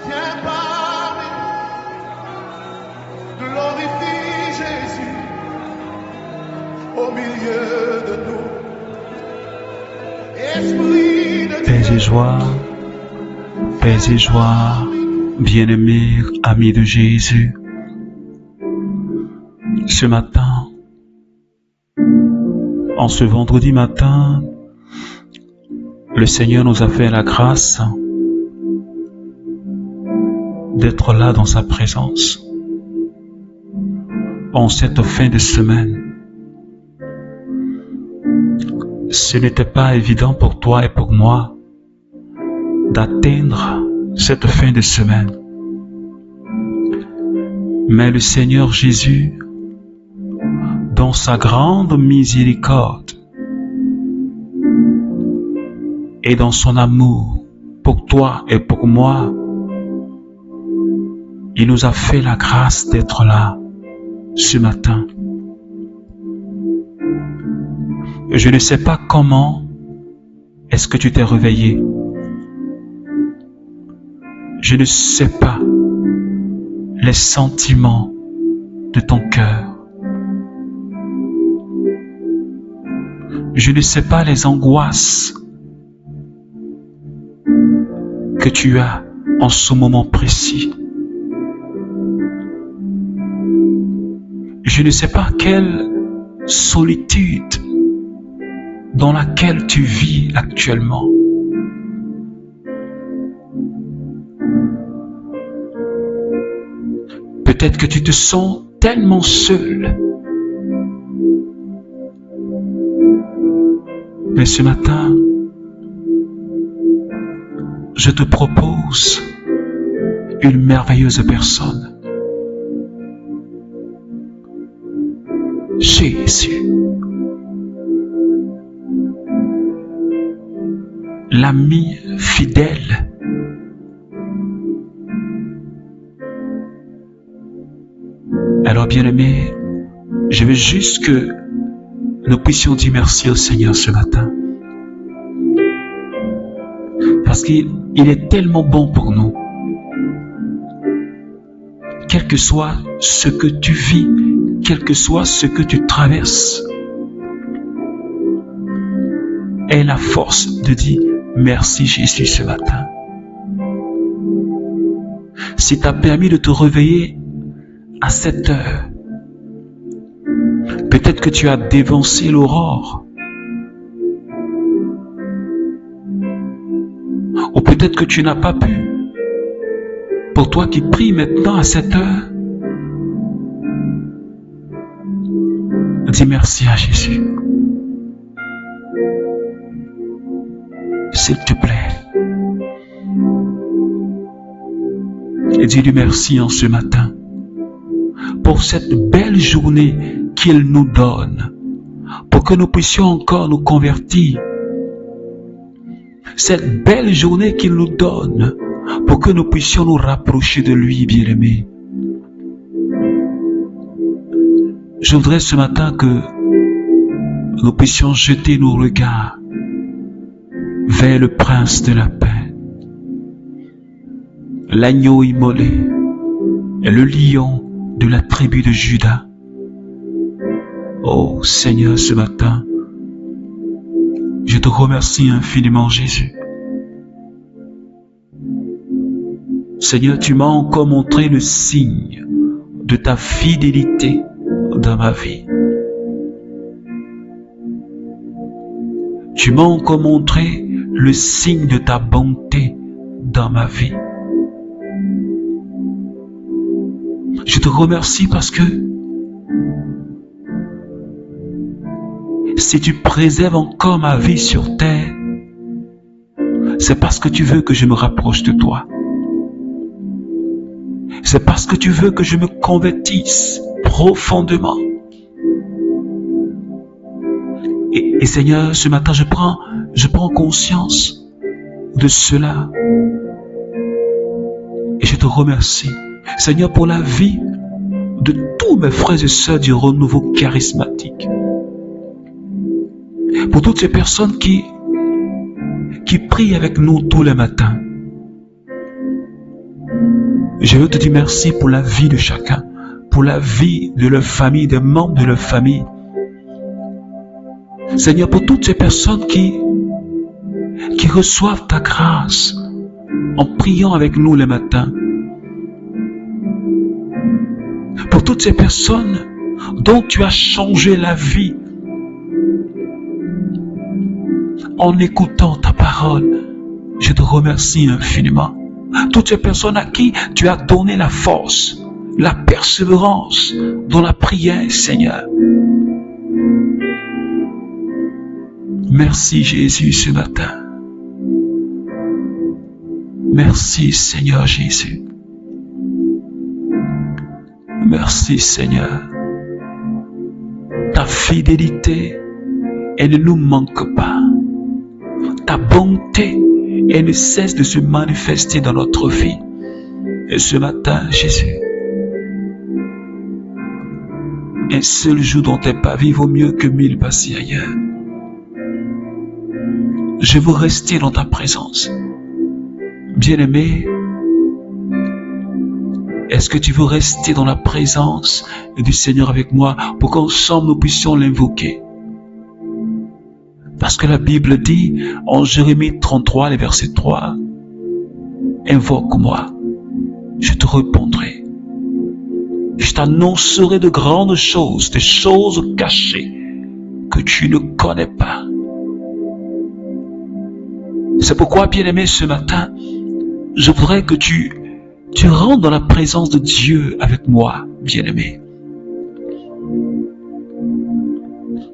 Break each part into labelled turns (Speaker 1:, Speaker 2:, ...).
Speaker 1: Viens parmi, glorifie Jésus au milieu de nous. Esprit de
Speaker 2: Paix et joie, bien-aimés, amis de Jésus. Ce matin, en ce vendredi matin, le Seigneur nous a fait la grâce d'être là dans sa présence en cette fin de semaine. Ce n'était pas évident pour toi et pour moi d'atteindre cette fin de semaine. Mais le Seigneur Jésus, dans sa grande miséricorde et dans son amour pour toi et pour moi, il nous a fait la grâce d'être là ce matin. Je ne sais pas comment est-ce que tu t'es réveillé. Je ne sais pas les sentiments de ton cœur. Je ne sais pas les angoisses que tu as en ce moment précis. Je ne sais pas quelle solitude dans laquelle tu vis actuellement. Peut-être que tu te sens tellement seul. Mais ce matin, je te propose une merveilleuse personne. Jésus. L'ami fidèle. Alors bien-aimé, je veux juste que nous puissions dire merci au Seigneur ce matin. Parce qu'il est tellement bon pour nous. Quel que soit ce que tu vis, quel que soit ce que tu traverses, aie la force de dire merci Jésus ce matin. Si tu as permis de te réveiller à cette heure, peut-être que tu as dévancé l'aurore, ou peut-être que tu n'as pas pu. Pour toi qui pries maintenant à cette heure, dis merci à Jésus. S'il te plaît. Et dis-lui merci en ce matin pour cette belle journée qu'il nous donne, pour que nous puissions encore nous convertir. Cette belle journée qu'il nous donne, pour que nous puissions nous rapprocher de lui, bien-aimé. Je voudrais ce matin que nous puissions jeter nos regards vers le prince de la paix, l'agneau immolé, et le lion de la tribu de Juda. Oh Seigneur, ce matin, je te remercie infiniment, Jésus. Seigneur, tu m'as encore montré le signe de ta fidélité dans ma vie. Tu m'as encore montré le signe de ta bonté dans ma vie. Je te remercie parce que si tu préserves encore ma vie sur terre, c'est parce que tu veux que je me rapproche de toi. C'est parce que tu veux que je me convertisse profondément. Et Seigneur, ce matin, je prends conscience de cela. Et je te remercie, Seigneur, pour la vie de tous mes frères et sœurs du renouveau charismatique. Pour toutes ces personnes qui prient avec nous tous les matins. Je veux te dire merci pour la vie de chacun, pour la vie de leur famille, des membres de leur famille. Seigneur, pour toutes ces personnes qui reçoivent ta grâce en priant avec nous les matins. Pour toutes ces personnes dont tu as changé la vie en écoutant ta parole, je te remercie infiniment. Toutes ces personnes à qui tu as donné la force, la persévérance dans la prière, Seigneur. Merci Jésus ce matin. Merci Seigneur Jésus. Merci Seigneur. Ta fidélité, elle ne nous manque pas. Ta bonté, elle ne cesse de se manifester dans notre vie. Et ce matin, Jésus, un seul jour dans tes pavis vaut mieux que 1000 passés ailleurs. Je veux rester dans ta présence. Bien-aimé, est-ce que tu veux rester dans la présence du Seigneur avec moi pour qu'ensemble nous puissions l'invoquer? Parce que la Bible dit en Jérémie 33, le verset 3, « Invoque-moi, je te répondrai. Je t'annoncerai de grandes choses, des choses cachées que tu ne connais pas. » C'est pourquoi, bien-aimé, ce matin, je voudrais que tu rentres dans la présence de Dieu avec moi, bien-aimé.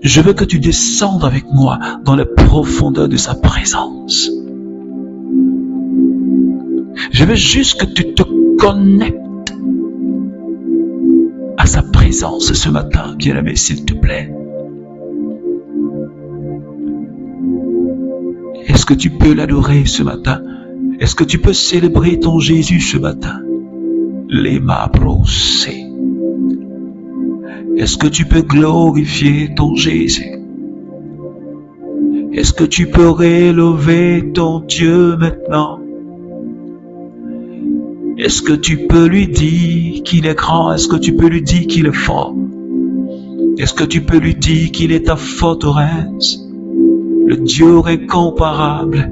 Speaker 2: Je veux que tu descendes avec moi dans les profondeurs de sa présence. Je veux juste que tu te connectes à sa présence ce matin, bien-aimé, s'il te plaît. Est-ce que tu peux l'adorer ce matin? Est-ce que tu peux célébrer ton Jésus ce matin? Les mabros. Est-ce que tu peux glorifier ton Jésus? Est-ce que tu peux rélever ton Dieu maintenant? Est-ce que tu peux lui dire qu'il est grand? Est-ce que tu peux lui dire qu'il est fort? Est-ce que tu peux lui dire qu'il est ta forteresse? Le Dieu incomparable,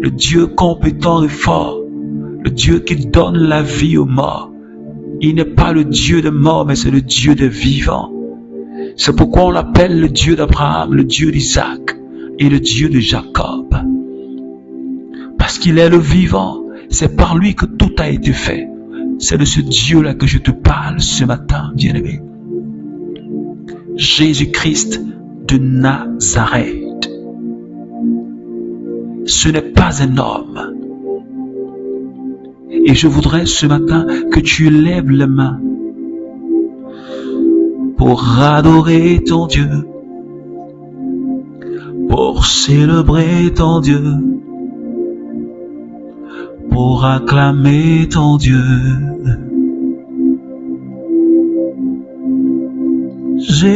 Speaker 2: le Dieu compétent et fort, le Dieu qui donne la vie aux morts. Il n'est pas le Dieu des morts, mais c'est le Dieu des vivants. C'est pourquoi on l'appelle le Dieu d'Abraham, le Dieu d'Isaac et le Dieu de Jacob. Parce qu'il est le vivant, c'est par lui que tout a été fait. C'est de ce Dieu-là que je te parle ce matin, bien-aimé. Jésus-Christ de Nazareth. Ce n'est pas un homme. Et je voudrais ce matin que tu lèves les mains pour adorer ton Dieu, pour célébrer ton Dieu, pour acclamer ton Dieu. Jésus,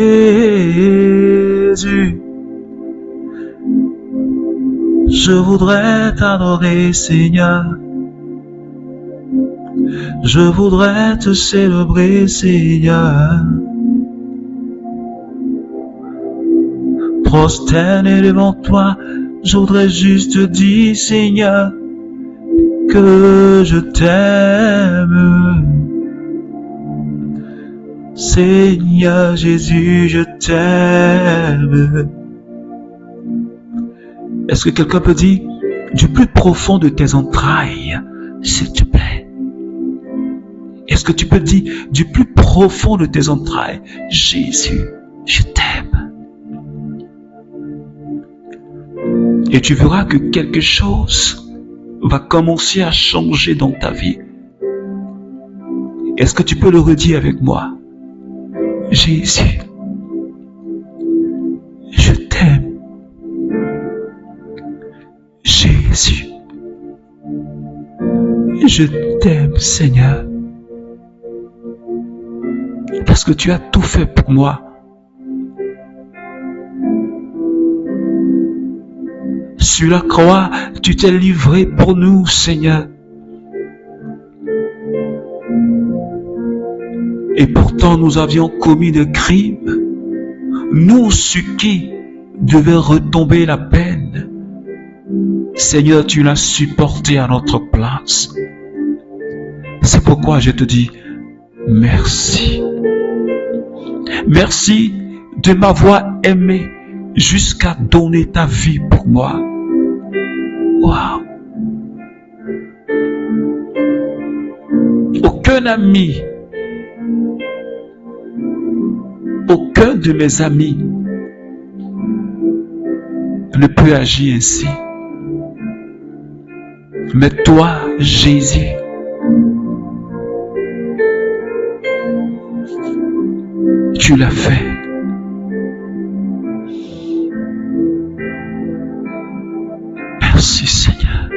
Speaker 2: je voudrais t'adorer, Seigneur. Je voudrais te célébrer, Seigneur. Prosterné devant toi, je voudrais juste te dire, Seigneur, que je t'aime. Seigneur Jésus, je t'aime. Est-ce que quelqu'un peut dire du plus profond de tes entrailles, s'il te plaît? Est-ce que tu peux dire du plus profond de tes entrailles, Jésus, je t'aime? Et tu verras que quelque chose va commencer à changer dans ta vie. Est-ce que tu peux le redire avec moi? Jésus, je t'aime. Jésus, je t'aime, Seigneur, parce que tu as tout fait pour moi. Sur la croix, tu t'es livré pour nous, Seigneur. Et pourtant nous avions commis des crimes. Nous sur qui devait retomber la peine. Seigneur, tu l'as supporté à notre place. C'est pourquoi je te dis merci. Merci de m'avoir aimé jusqu'à donner ta vie pour moi. Wow. Aucun ami, aucun de mes amis ne peut agir ainsi. Mais toi, Jésus, tu l'as fait. Merci Seigneur.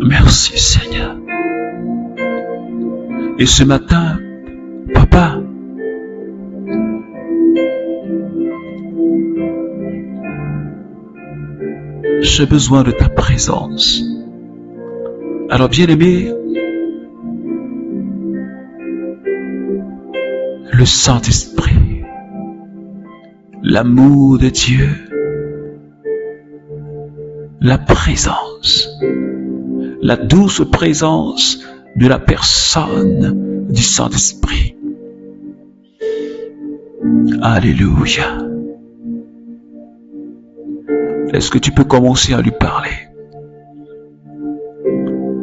Speaker 2: Merci Seigneur. Et ce matin, Papa, j'ai besoin de ta présence. Alors bien-aimé, le Saint-Esprit, l'amour de Dieu, la présence, la douce présence de la personne du Saint-Esprit. Alléluia. Est-ce que tu peux commencer à lui parler?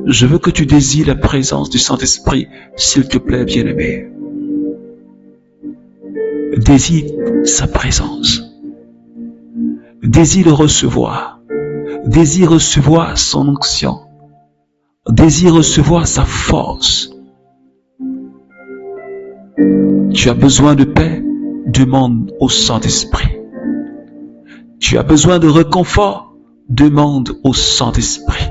Speaker 2: Je veux que tu désires la présence du Saint-Esprit, s'il te plaît, bien-aimé. Désire sa présence. Désire le recevoir. Désire recevoir son onction. Désire recevoir sa force. Tu as besoin de paix? Demande au Saint-Esprit. Tu as besoin de réconfort? Demande au Saint-Esprit.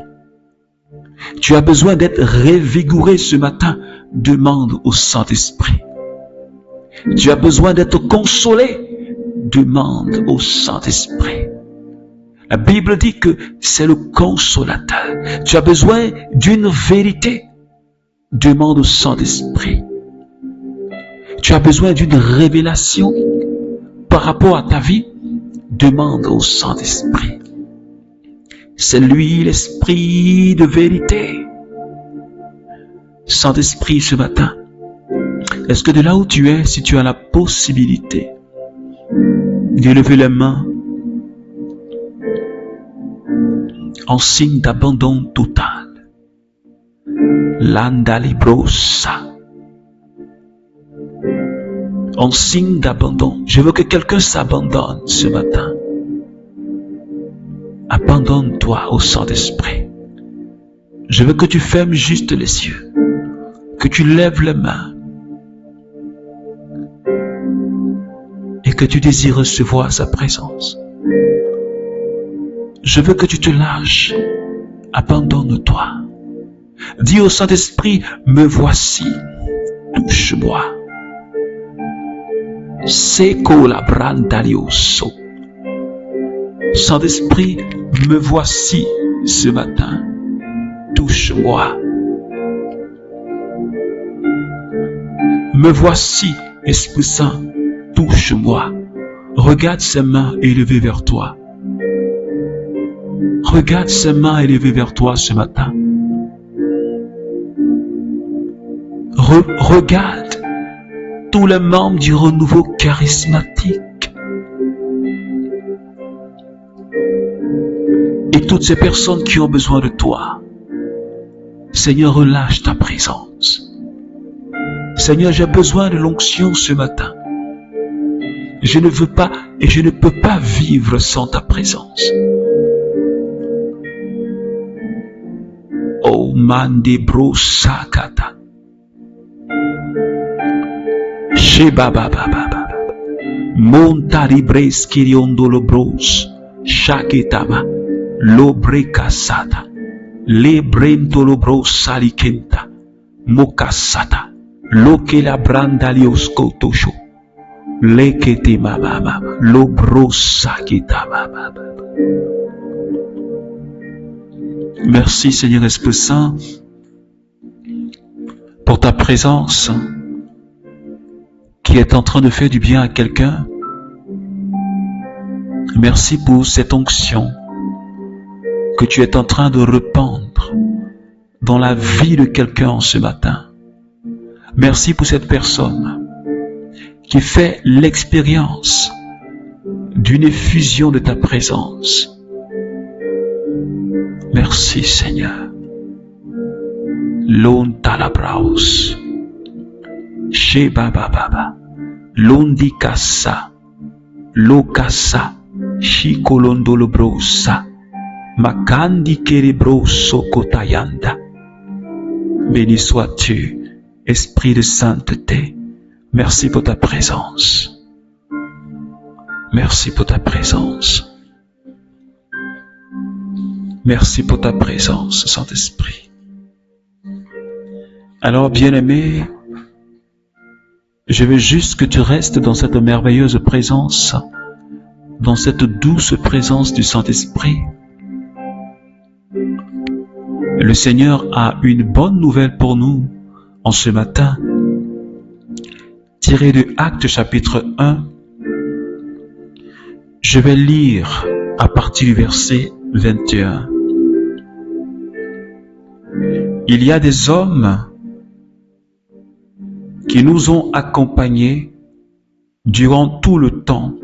Speaker 2: Tu as besoin d'être révigoré ce matin? Demande au Saint-Esprit. Tu as besoin d'être consolé? Demande au Saint-Esprit. La Bible dit que c'est le consolateur. Tu as besoin d'une vérité? Demande au Saint-Esprit. Tu as besoin d'une révélation par rapport à ta vie? Demande au Saint-Esprit. C'est lui l'Esprit de vérité. Saint-Esprit, ce matin, est-ce que de là où tu es, si tu as la possibilité d'élever les mains en signe d'abandon total, l'andalibrosa, en signe d'abandon. Je veux que quelqu'un s'abandonne ce matin. Abandonne-toi au Saint-Esprit. Je veux que tu fermes juste les yeux, que tu lèves les mains et que tu désires recevoir sa présence. Je veux que tu te lâches. Abandonne-toi. Dis au Saint-Esprit, me voici, touche-moi. Seco la brandalioso. Saint-Esprit, me voici ce matin. Touche-moi. Me voici, Esprit Saint, touche-moi. Regarde ses mains élevées vers toi. Regarde ses mains élevées vers toi ce matin. Regarde tous les membres du renouveau charismatique et toutes ces personnes qui ont besoin de toi. Seigneur, relâche ta présence. Seigneur, j'ai besoin de l'onction ce matin. Je ne veux pas et je ne peux pas vivre sans ta présence. Oh mandebro sakata. Shebababababa. Montaribres kiriondolobros. Shaketama. Lobrekasata. Lebrentolobros salikenta. Mokasata. Lokela brandalioskotosho. Lekete mama. Lobrosaketa mama. Merci Seigneur Esprit Saint pour ta présence qui est en train de faire du bien à quelqu'un. Merci pour cette onction que tu es en train de répandre dans la vie de quelqu'un ce matin. Merci pour cette personne qui fait l'expérience d'une effusion de ta présence. Merci Seigneur. Lon talabraus, sheba baba, londi kassa, lokassa, shikolondolobrosa, makandi kerebroso kotayanda. Béni sois-tu, Esprit de sainteté. Merci pour ta présence. Merci pour ta présence. Merci pour ta présence, Saint-Esprit. Alors, bien-aimé, je veux juste que tu restes dans cette merveilleuse présence, dans cette douce présence du Saint-Esprit. Le Seigneur a une bonne nouvelle pour nous en ce matin. Tiré de Actes chapitre 1, je vais lire à partir du verset 21. Il y a des hommes qui nous ont accompagnés durant tout le temps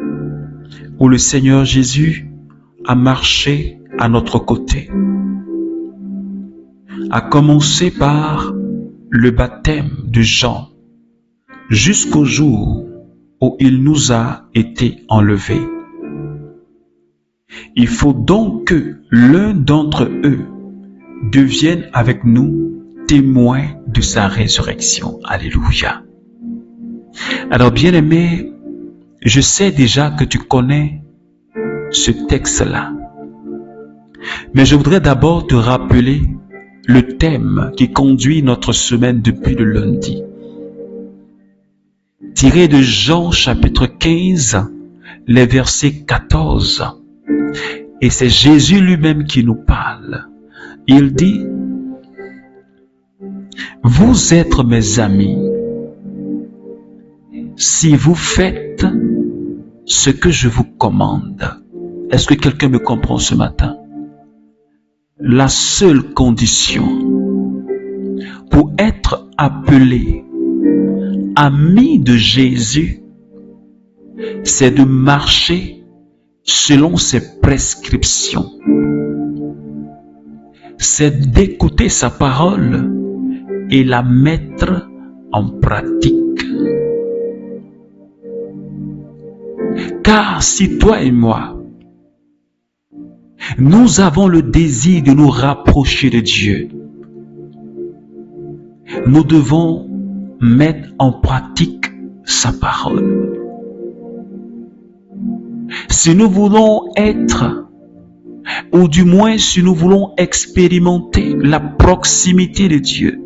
Speaker 2: où le Seigneur Jésus a marché à notre côté. À commencer par le baptême de Jean, jusqu'au jour où il nous a été enlevé. Il faut donc que l'un d'entre eux devienne avec nous témoin de sa résurrection. Alléluia. Alors, bien-aimé, je sais déjà que tu connais ce texte-là. Mais je voudrais d'abord te rappeler le thème qui conduit notre semaine depuis le lundi. Tiré de Jean chapitre 15, les versets 14. Et c'est Jésus lui-même qui nous parle. Il dit, « Vous êtes mes amis si vous faites ce que je vous commande. » Est-ce que quelqu'un me comprend ce matin? La seule condition pour être appelé ami de Jésus, c'est de marcher selon ses prescriptions. C'est d'écouter sa parole et la mettre en pratique. Car si toi et moi, nous avons le désir de nous rapprocher de Dieu, nous devons mettre en pratique sa parole. Si nous voulons être, ou du moins si nous voulons expérimenter la proximité de Dieu,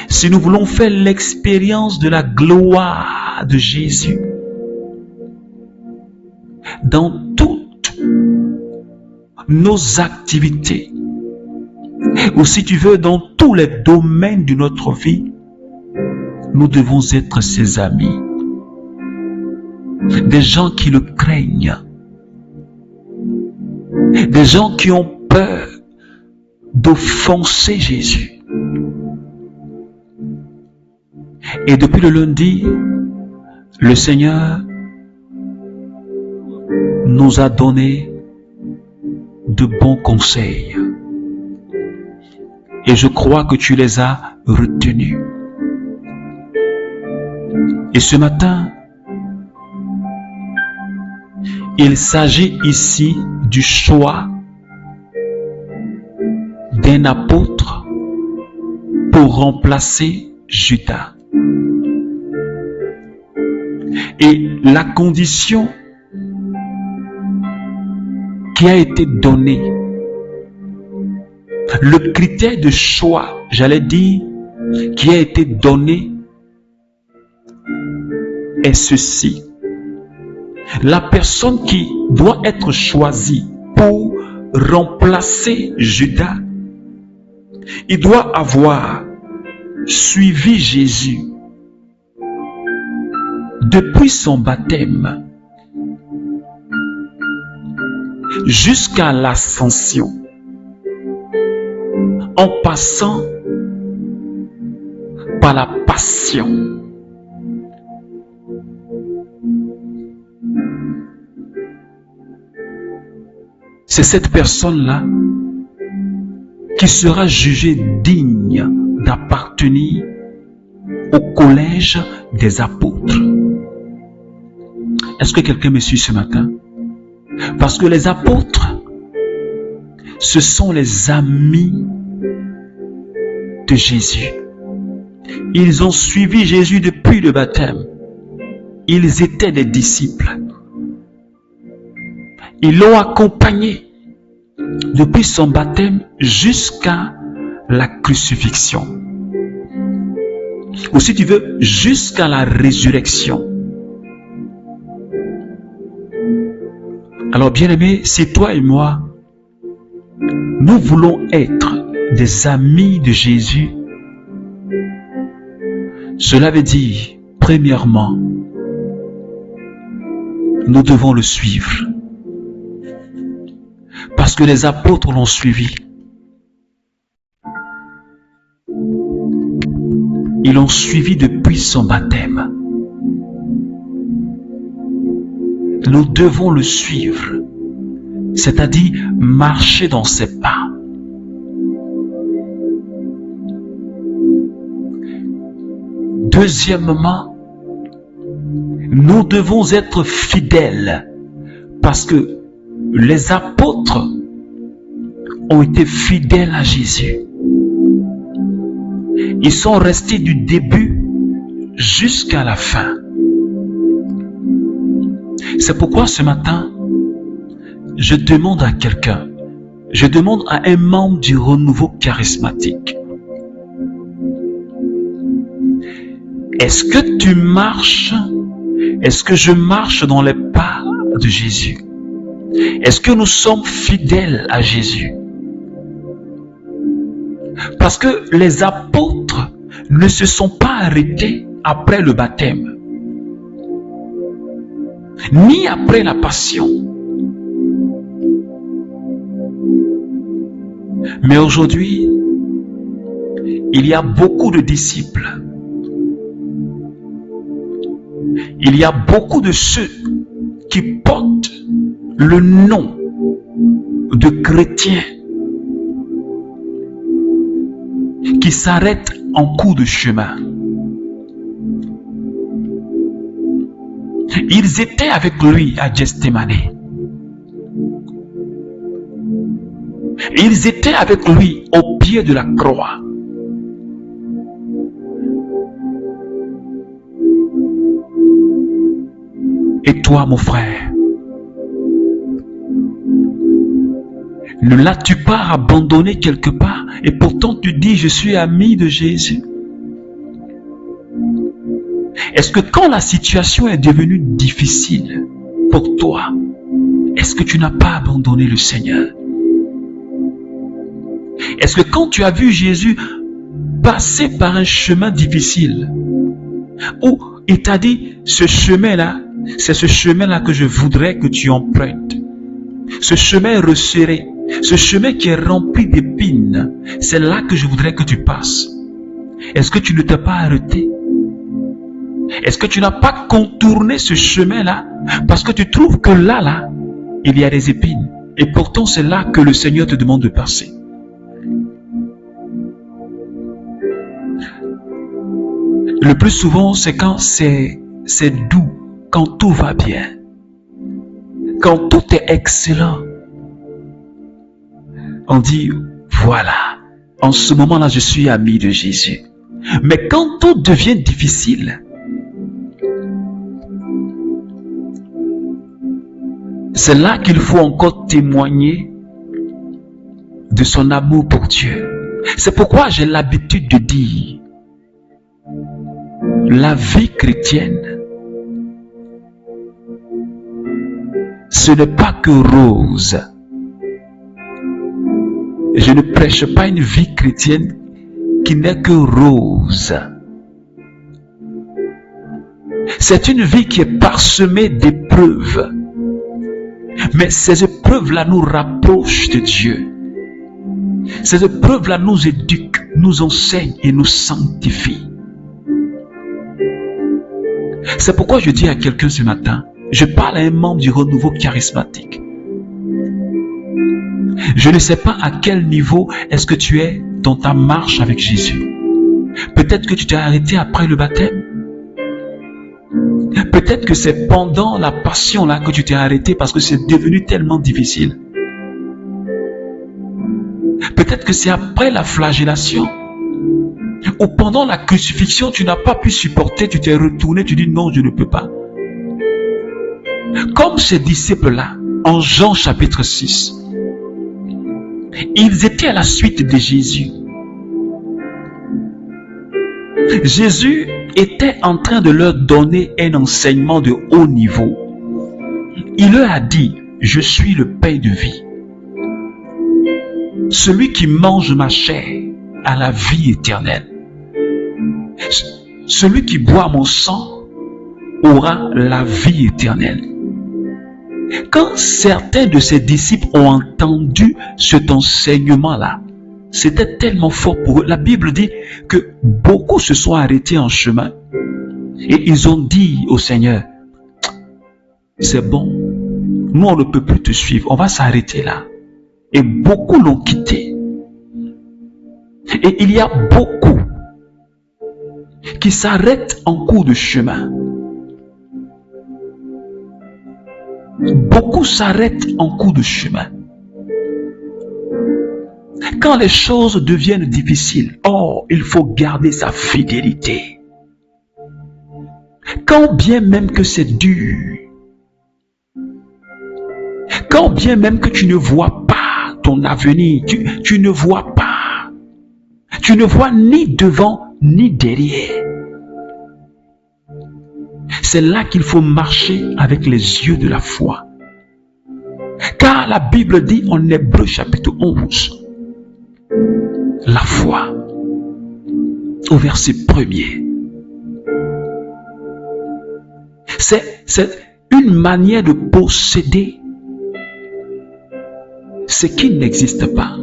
Speaker 2: si nous voulons faire l'expérience de la gloire de Jésus, dans toutes nos activités, ou si tu veux, dans tous les domaines de notre vie, nous devons être ses amis. Des gens qui le craignent. Des gens qui ont peur d'offenser Jésus. Et depuis le lundi, le Seigneur nous a donné de bons conseils. Et je crois que tu les as retenus. Et ce matin, il s'agit ici du choix d'un apôtre pour remplacer Judas. Et la condition qui a été donnée, le critère de choix, j'allais dire, qui a été donné est ceci. La personne qui doit être choisie pour remplacer Judas, il doit avoir suivi Jésus depuis son baptême jusqu'à l'ascension, en passant par la passion, c'est cette personne-là qui sera jugée digne d'appartenir au collège des apôtres. Est-ce que quelqu'un me suit ce matin? Parce que les apôtres, ce sont les amis de Jésus. Ils ont suivi Jésus depuis le baptême. Ils étaient des disciples. Ils l'ont accompagné depuis son baptême jusqu'à la crucifixion. Ou si tu veux, jusqu'à la résurrection. Alors bien-aimés, si toi et moi, nous voulons être des amis de Jésus, cela veut dire, premièrement, nous devons le suivre. Parce que les apôtres l'ont suivi. Ils l'ont suivi depuis son baptême. Nous devons le suivre, c'est-à-dire marcher dans ses pas. Deuxièmement, nous devons être fidèles parce que les apôtres ont été fidèles à Jésus. Ils sont restés du début jusqu'à la fin. C'est pourquoi ce matin, je demande à quelqu'un, je demande à un membre du renouveau charismatique, est-ce que tu marches, est-ce que je marche dans les pas de Jésus? Est-ce que nous sommes fidèles à Jésus? Parce que les apôtres ne se sont pas arrêtés après le baptême, ni après la passion. Mais aujourd'hui, il y a beaucoup de disciples. Il y a beaucoup de ceux qui portent le nom de chrétiens qui s'arrêtent en cours de chemin. Ils étaient avec lui à Gethsémane. Ils étaient avec lui au pied de la croix. Et toi, mon frère, ne l'as-tu pas abandonné quelque part et pourtant tu dis je suis ami de Jésus? Est-ce que quand la situation est devenue difficile pour toi, est-ce que tu n'as pas abandonné le Seigneur? Est-ce que quand tu as vu Jésus passer par un chemin difficile, où il t'a dit ce chemin-là, c'est ce chemin-là que je voudrais que tu empruntes, ce chemin resserré, ce chemin qui est rempli d'épines, c'est là que je voudrais que tu passes. Est-ce que tu ne t'es pas arrêté? Est-ce que tu n'as pas contourné ce chemin-là parce que tu trouves que là, il y a des épines et pourtant c'est là que le Seigneur te demande de passer? Le plus souvent, c'est quand c'est doux, quand tout va bien, quand tout est excellent. On dit, voilà, en ce moment-là, je suis ami de Jésus. Mais quand tout devient difficile, c'est là qu'il faut encore témoigner de son amour pour Dieu. C'est pourquoi j'ai l'habitude de dire, la vie chrétienne, ce n'est pas que rose. Je ne prêche pas une vie chrétienne qui n'est que rose. C'est une vie qui est parsemée d'épreuves. Mais ces épreuves-là nous rapprochent de Dieu. Ces épreuves-là nous éduquent, nous enseignent et nous sanctifient. C'est pourquoi je dis à quelqu'un ce matin, je parle à un membre du renouveau charismatique. Je ne sais pas à quel niveau est-ce que tu es dans ta marche avec Jésus. Peut-être que tu t'es arrêté après le baptême. Peut-être que c'est pendant la passion là que tu t'es arrêté parce que c'est devenu tellement difficile. Peut-être que c'est après la flagellation ou pendant la crucifixion, tu n'as pas pu supporter, tu t'es retourné, tu dis non, je ne peux pas. Comme ces disciples-là, en Jean chapitre 6, ils étaient à la suite de Jésus. Jésus était en train de leur donner un enseignement de haut niveau. Il leur a dit, je suis le pain de vie. Celui qui mange ma chair a la vie éternelle. Celui qui boit mon sang aura la vie éternelle. Quand certains de ses disciples ont entendu cet enseignement-là, c'était tellement fort pour eux. La Bible dit que beaucoup se sont arrêtés en chemin et ils ont dit au Seigneur, c'est bon, nous on ne peut plus te suivre, on va s'arrêter là. Et beaucoup l'ont quitté. Et il y a beaucoup qui s'arrêtent en cours de chemin. Beaucoup s'arrêtent en cours de chemin. Quand les choses deviennent difficiles, il faut garder sa fidélité. Quand bien même que c'est dur, quand bien même que tu ne vois pas ton avenir, tu ne vois pas, tu ne vois ni devant ni derrière. C'est là qu'il faut marcher avec les yeux de la foi. Car la Bible dit en Hébreux chapitre 11, la foi, au verset 1er, c'est une manière de posséder ce qui n'existe pas.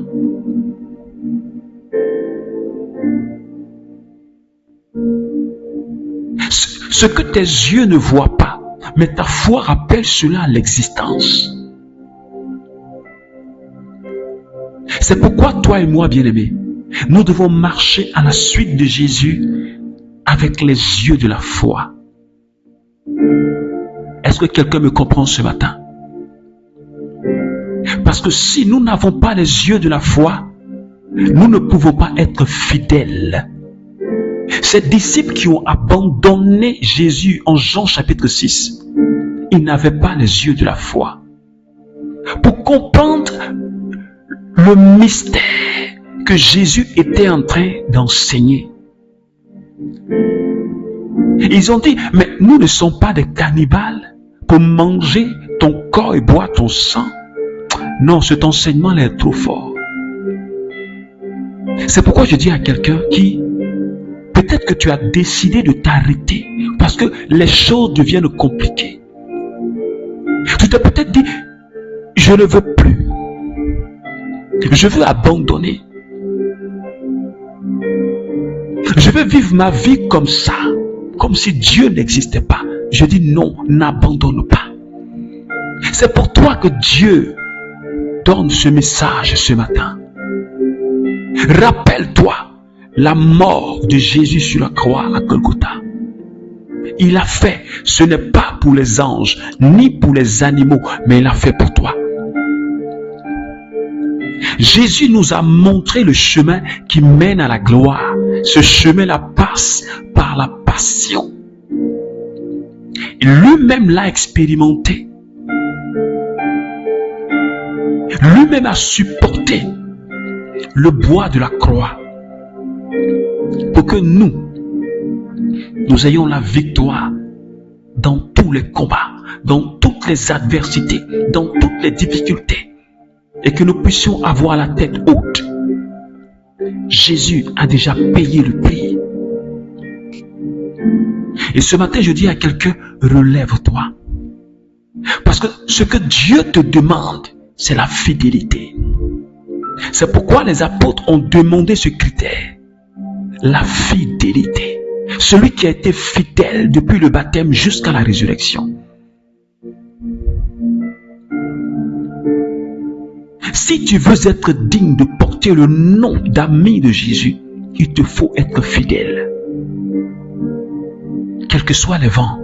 Speaker 2: Ce que tes yeux ne voient pas, mais ta foi rappelle cela à l'existence. C'est pourquoi toi et moi, bien-aimés, nous devons marcher à la suite de Jésus avec les yeux de la foi. Est-ce que quelqu'un me comprend ce matin? Parce que si nous n'avons pas les yeux de la foi, nous ne pouvons pas être fidèles. Ces disciples qui ont abandonné Jésus en Jean chapitre 6, ils n'avaient pas les yeux de la foi. Pour comprendre le mystère que Jésus était en train d'enseigner, ils ont dit, mais nous ne sommes pas des cannibales pour manger ton corps et boire ton sang. Non, cet enseignement est trop fort. C'est pourquoi je dis à quelqu'un qui, peut-être que tu as décidé de t'arrêter parce que les choses deviennent compliquées. Tu t'es peut-être dit, je ne veux plus. Je veux abandonner. Je veux vivre ma vie comme ça, comme si Dieu n'existait pas. Je dis non, n'abandonne pas. C'est pour toi que Dieu donne ce message ce matin. Rappelle-toi la mort de Jésus sur la croix à Golgotha. Il a fait, ce n'est pas pour les anges, ni pour les animaux, mais il a fait pour toi. Jésus nous a montré le chemin qui mène à la gloire. Ce chemin-là passe par la passion. Lui-même l'a expérimenté. Lui-même a supporté le bois de la croix pour que nous ayons la victoire dans tous les combats, dans toutes les adversités, dans toutes les difficultés, et que nous puissions avoir la tête haute Jésus a déjà payé le prix. Et ce matin, je dis à quelqu'un, relève-toi. Parce que ce que Dieu te demande, c'est la fidélité. C'est pourquoi les apôtres ont demandé ce critère. La fidélité. Celui qui a été fidèle depuis le baptême jusqu'à la résurrection. Si tu veux être digne de porter le nom d'ami de Jésus, il te faut être fidèle. Quels que soient les vents,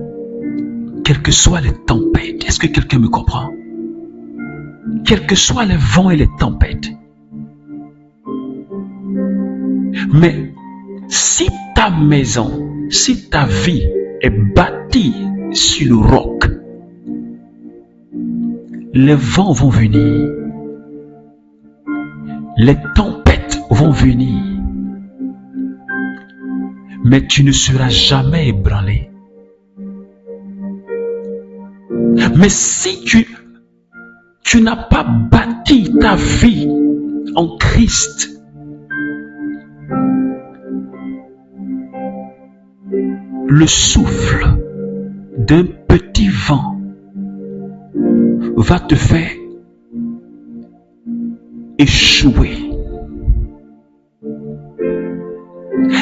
Speaker 2: quelles que soient les tempêtes, est-ce que quelqu'un me comprend? Quels que soient les vents et les tempêtes. Mais si ta maison, si ta vie est bâtie sur le roc, les vents vont venir, les tempêtes vont venir, mais tu ne seras jamais ébranlé. Mais si tu n'as pas bâti ta vie en Christ, le souffle d'un petit vent va te faire échouer.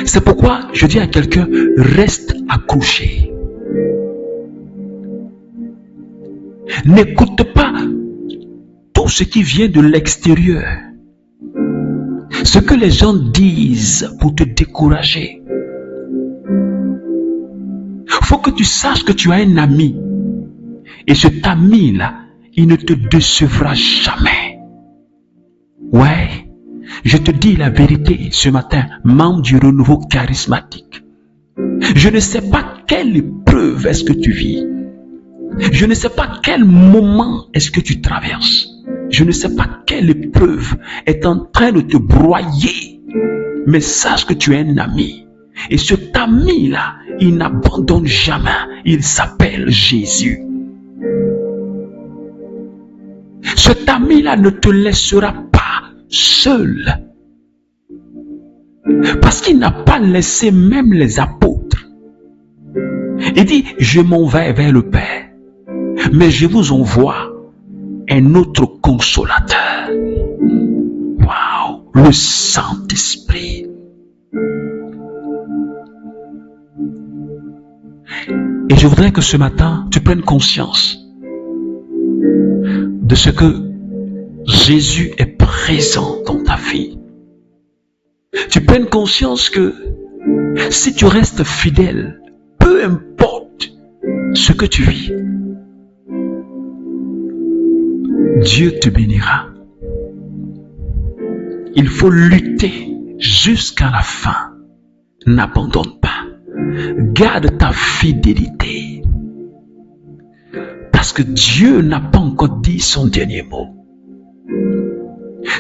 Speaker 2: C'est pourquoi je dis à quelqu'un, reste accroché. N'écoute pas tout ce qui vient de l'extérieur. Ce que les gens disent pour te décourager. Faut que tu saches que tu as un ami. Et cet ami-là, il ne te décevra jamais. Ouais, je te dis la vérité ce matin, membre du renouveau charismatique. Je ne sais pas quelle épreuve est-ce que tu vis. Je ne sais pas quel moment est-ce que tu traverses. Je ne sais pas quelle épreuve est en train de te broyer. Mais sache que tu es un ami. Et cet ami-là, il n'abandonne jamais. Il s'appelle Jésus. Cet ami-là ne te laissera pas seul. Parce qu'il n'a pas laissé même les apôtres. Il dit, je m'en vais vers le Père. Mais je vous envoie un autre consolateur. Waouh, le Saint-Esprit. Et je voudrais que ce matin, tu prennes conscience de ce que Jésus est présent dans ta vie. Tu prennes conscience que si tu restes fidèle, peu importe ce que tu vis, Dieu te bénira. Il faut lutter jusqu'à la fin. N'abandonne pas. Garde ta fidélité. Parce que Dieu n'a pas encore dit son dernier mot.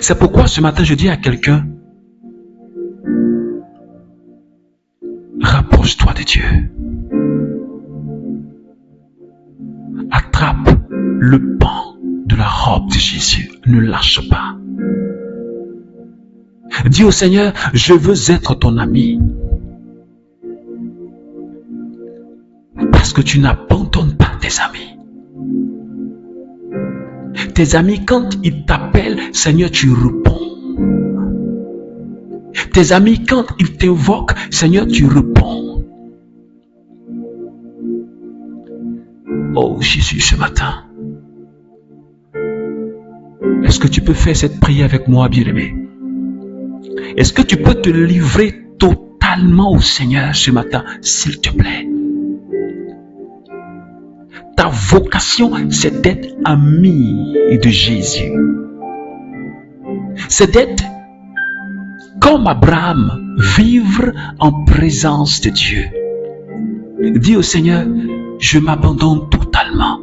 Speaker 2: C'est pourquoi ce matin je dis à quelqu'un, rapproche-toi de Dieu. Attrape le pan de la robe de Jésus. Ne lâche pas. Dis au Seigneur, je veux être ton ami. Parce que tu n'abandonnes pas tes amis. Tes amis, quand ils t'appellent, Seigneur, tu réponds. Tes amis, quand ils t'invoquent, Seigneur, tu réponds. Oh Jésus, ce matin, est-ce que tu peux faire cette prière avec moi, bien-aimé? Est-ce que tu peux te livrer totalement au Seigneur ce matin, s'il te plaît? Ta vocation, c'est d'être ami de Jésus. C'est d'être comme Abraham, vivre en présence de Dieu. Dis au Seigneur, je m'abandonne totalement.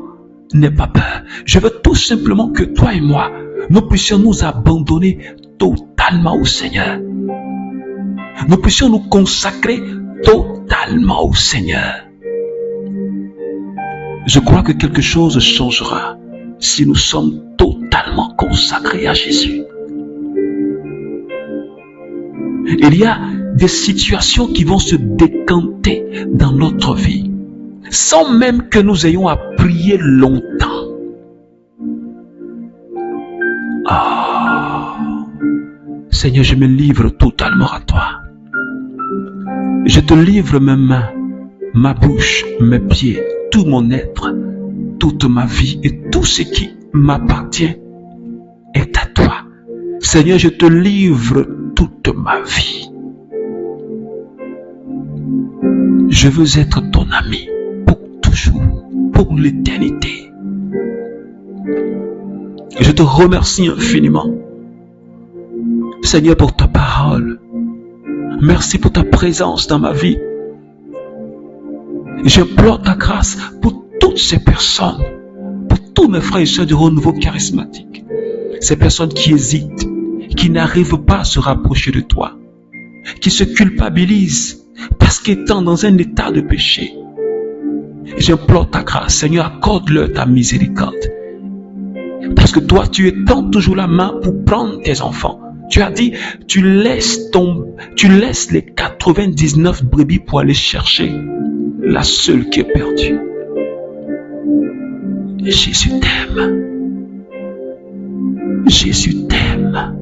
Speaker 2: N'aie pas peur. Je veux tout simplement que toi et moi, nous puissions nous abandonner totalement au Seigneur. Nous puissions nous consacrer totalement au Seigneur. Je crois que quelque chose changera si nous sommes totalement consacrés à Jésus. Il y a des situations qui vont se décanter dans notre vie, sans même que nous ayons à prier longtemps. Seigneur, je me livre totalement à toi. Je te livre mes mains, ma bouche, mes pieds, tout mon être, toute ma vie et tout ce qui m'appartient est à toi. Seigneur, je te livre toute ma vie. Je veux être ton ami pour toujours, pour l'éternité. Je te remercie infiniment, Seigneur, pour ta parole. Merci pour ta présence dans ma vie. J'implore ta grâce pour toutes ces personnes, pour tous mes frères et sœurs du renouveau charismatique. Ces personnes qui hésitent, qui n'arrivent pas à se rapprocher de toi, qui se culpabilisent parce qu'étant dans un état de péché. J'implore ta grâce, Seigneur, accorde-leur ta miséricorde. Parce que toi, tu étends toujours la main pour prendre tes enfants. Tu as dit, tu laisses les 99 brebis pour aller chercher la seule qui est perdue. Jésus t'aime. Jésus t'aime.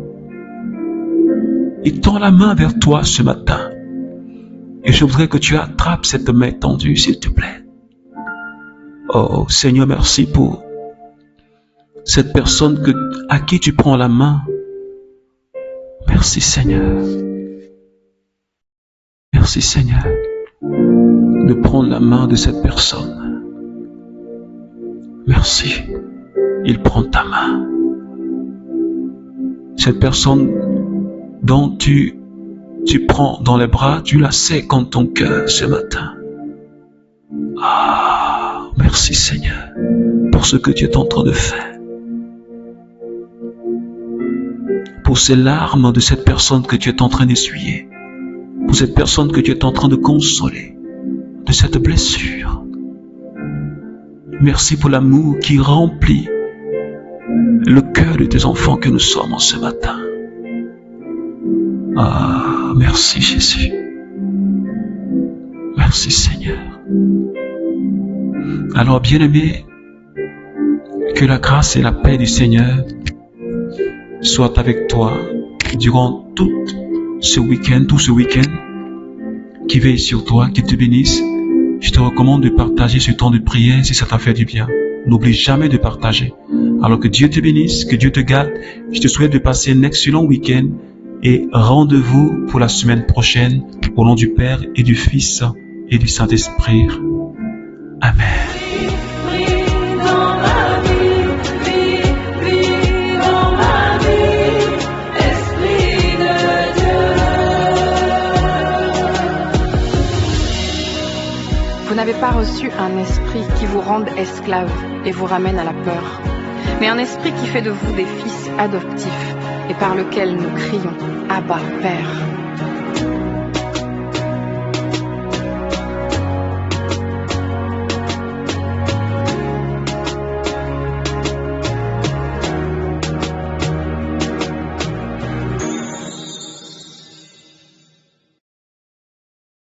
Speaker 2: Il tend la main vers toi ce matin. Et je voudrais que tu attrapes cette main tendue, s'il te plaît. Oh Seigneur, merci pour cette personne à qui tu prends la main. Merci Seigneur. Merci Seigneur de prendre la main de cette personne. Merci. Il prend ta main. Cette personne dont tu prends dans les bras, tu la sais contre ton cœur ce matin. Merci Seigneur pour ce que tu es en train de faire. Pour ces larmes de cette personne que tu es en train d'essuyer, pour cette personne que tu es en train de consoler, de cette blessure. Merci pour l'amour qui remplit le cœur de tes enfants que nous sommes en ce matin. Merci Jésus. Merci Seigneur. Alors bien-aimé, que la grâce et la paix du Seigneur soient avec toi durant tout ce week-end qui veille sur toi, qui te bénisse. Je te recommande de partager ce temps de prière si ça t'a fait du bien. N'oublie jamais de partager. Alors que Dieu te bénisse, que Dieu te garde. Je te souhaite de passer un excellent week-end et rendez-vous pour la semaine prochaine au nom du Père et du Fils et du Saint-Esprit. Amen.
Speaker 3: Vous n'avez pas reçu un esprit qui vous rende esclave et vous ramène à la peur, mais un esprit qui fait de vous des fils adoptifs et par lequel nous crions « Abba, Père ».